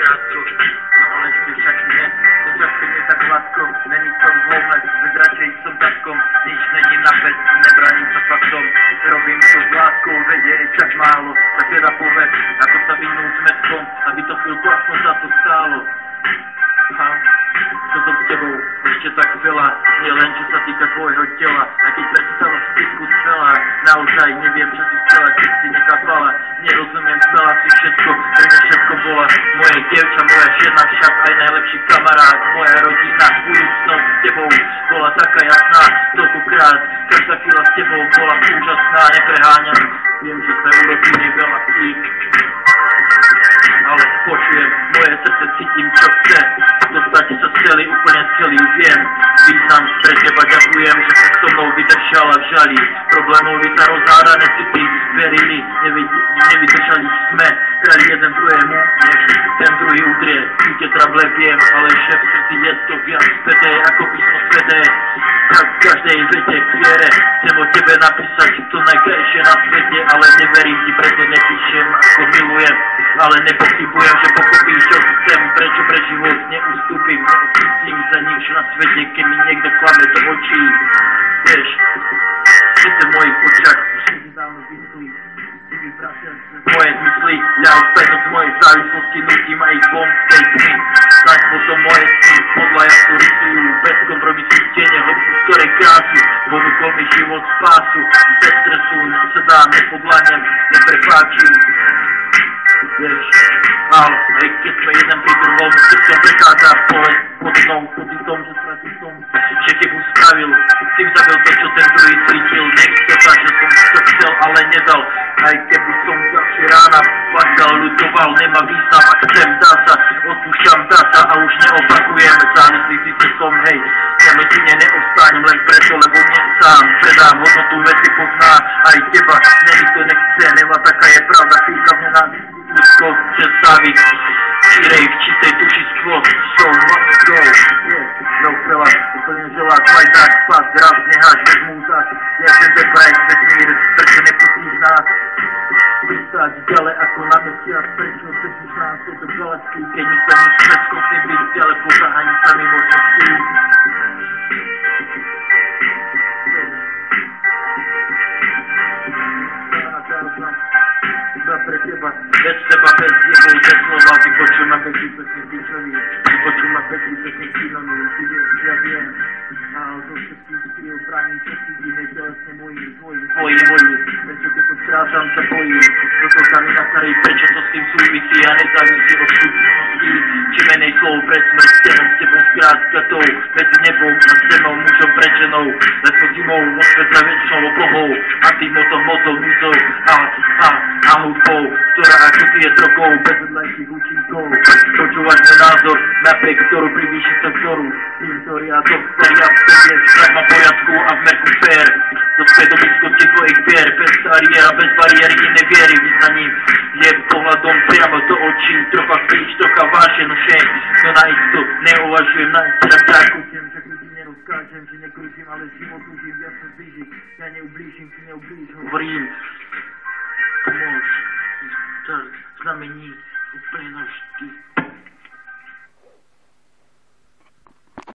kamarádko, no ale ešte však nie, to často nie tak hladko, není v tom dôvod, veď radšej som tatkom, nič není napäť, nebraním sa faktom, robím to s láskou, veď je čak málo, tak teda povedz, ako sa vyhnúť zmetkom, aby to chvíľku aspoň za to stálo. Aha, čo som s tebou ešte tak veľa, nie len čo sa týka tvojho tela, a keď predstava stýku celá, naozaj neviem, čo si chcela, keď si nekapala, nerozumiem, znala si všetko, pre mňa všetko bola, moje dievča, moja žena, však aj najlepší kamarát, moja rodina, budúcnosť s tebou bola taká jasná, toľkokrát, každá chvíľa s tebou bola úžasná, nepreháňam, viem, že sme urobili veľa chvíľ, ale počujem, moje srdce cítim, čo chce, dostať sa celý, úplne celý, viem, význam pre teba, ďakujem, že si so mnou vydržala v žali, problémovi sa rozhádané city, verili, nevydržali sme, krali jeden druhému, nech ten druhý udrie, tie trable viem, ale šéf srdci je to viac sveté, ako písmo sveté, tak v každej vete k viere, chcem o tebe napísať to najkrajšie na svete, ale neverím ti, preto nepíšem, ako milujem, ale nepochybujem, že pochopíš, čo chcem, prečo pre život neustúpim, neustúpim za nič na svete, keď mi niekto klame do očí, vieš, sice v mojich očiach už si dávno vyslí, ty vyprašia moje zmysly, ľahol spätnosť z mojej závislosti, nutím aj ich von z tej tmy, snaď potom moje sny, podľa jasno rysujú, bez kompromisu tiene, hĺbku z ktorej krásu, ponúkol mi život spásu, bez stresu, nesedám, nepodľahnem, neprepáčim, vieš, ale aj keď sme jeden pri druhom, srdcom prechádza podobnou pocitom, že stratil som, že chybu spravil, tým zabil to, čo ten druhý cítil, nechce sa, že som to chcel, ale nedal, aj keby som ďalšie rána plakal, ľutoval, nemá význam, ak chcem, dá sa, odpúšťam, dá sa a už neopakujem, závislý si som, hej, ja medzi ne neostánem len preto, lebo mne sám predám hodnotu veci, pozná aj teba, není to nechce, nemá taká je pravda, chvíľka mne nám úzko představit, šírej v čistej duši skvot, so must go, no prela, úplne želá, kvajdák, spát, raz, neháš, vezmú zás, ja sem ten projekt vesmír, prečo nepustíš nás, pristať ďalej ako na mesiac, prečo držíš nás od galaxii, keď my sa musíme schopni byť ďaleko za hranicami možností. Pre teba, bez teba, bez jebov, bez slova, vypočujem ma pekný pesný píčový, vypočujem ma pekný pesný pínový, ty vieš, ja viem, a to všetkým skryl bránim všetkých inej telesne moji, tvoji, prečo keď to strážam, sa bojím, toto sa mi nakarí, prečo to s tým súvisí a nezávisí od súvislosti, či menej slov pred smrťou, s tebou skrátka tou, medzi nebou a zemou, mužom pred ženou, letmo zimou, vo svetle väčšou oblohou, a tým motou núzou, a hudbou, ktorá ako ty je trokou bez vedľajších účinkov. Počúvaš môj názor, napriek ktorú privýši sa vzoru. História to staria vstedieš, tak má poriadku a v merku fér. Dospět do blízkosti tvojich věr, bez bariér, bez bariéry jiné věry, vyznaním je pohľadom priamo do očí, trocha spíš, trocha vážen, všem, no na isto neuvažujem, na isto takúčem, že ľudí nerozkážem, že nekružím, ale život užím, ja sa zblížim, ja neublížim, ty neublíž, hovorím. Pomoc, tak znamení úplně navždy.